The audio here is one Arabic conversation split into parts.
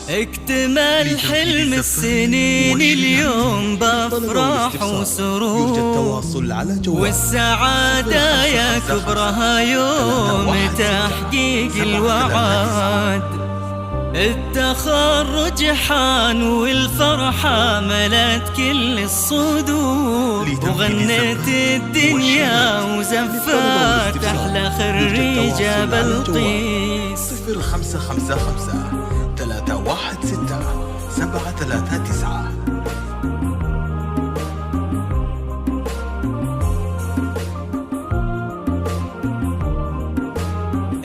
اكتمل حلم السنين اليوم بافراح وسرور، والسعادة يا كبرها يوم تحقيق الوعد. التخرج حان والفرحة ملت كل الصدور، وغنت الدنيا وزفت أحلى خريجة بلقيس. 0555 316 739.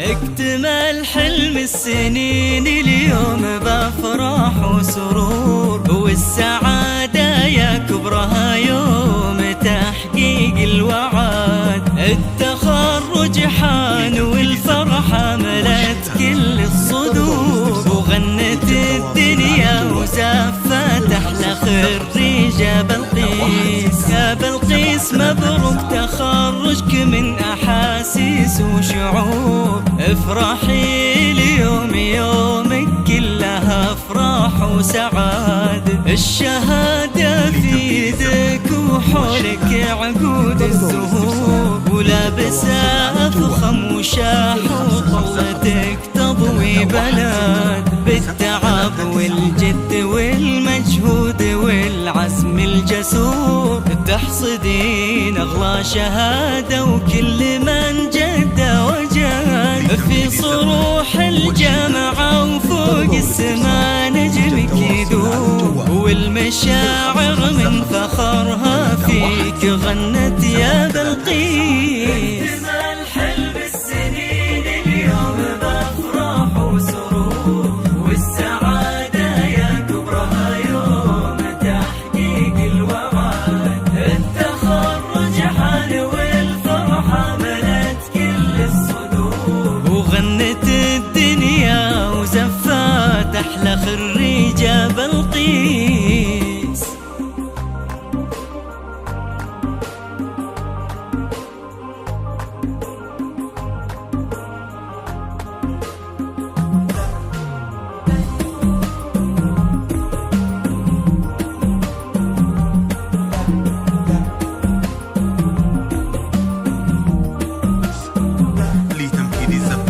اكتمل حلم السنين اليوم بافراح وسرور، والسعادة يا كبرها يوم تحقيق الوعد. التخرج حان والفرحة ملت كل الصدور، وغنت الدنيا وزفت أحلى خريجة بلقيس. يا بلقيس مبروك تخرجك من أحاسيس وشعور، افرحي اليوم يومك كلها افراح وسعاد. الشهادة في يدك وحولك عقود الزهور، ولابسة أفخم وشاح وطلتك تضوي بلد. بالتعب والجد والمجهود والعزم الجسور تحصدين أغلى شهادة، وكل من جد وجاد. في صروح الجامعة وفوق السما نجمك يدور، والمشاعر من فخرها فيك غنت يا بلقيس. اكتمل حلم السنين اليوم بافراح وسرور، والسعادة يا كبرها يوم تحقيق الوعد. التخرج حان والفرحة ملت كل الصدور، وغنت الدنيا وزفت أحلى خريجة بلقيس.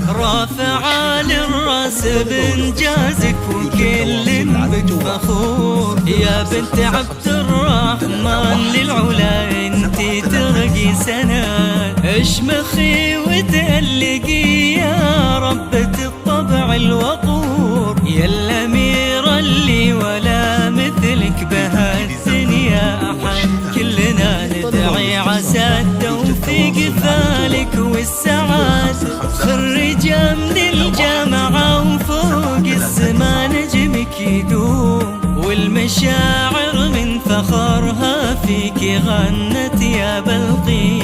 رافعة للراس بإنجازك وكل بك فخور، يا بنت عبد الرحمن للعلا انتي ترقي سنة. اشمخي وتألقي يا ربة الطبع الوقور، يا الأميرة اللي ولا مثلك بهالدنيا أحد. كلنا ندعي عسى التوفيق فالك والسعاد. خريجة من الجامعة وفوق السما نجمك يدوم، والمشاعر من فخرها فيك غنت يا بلقيس.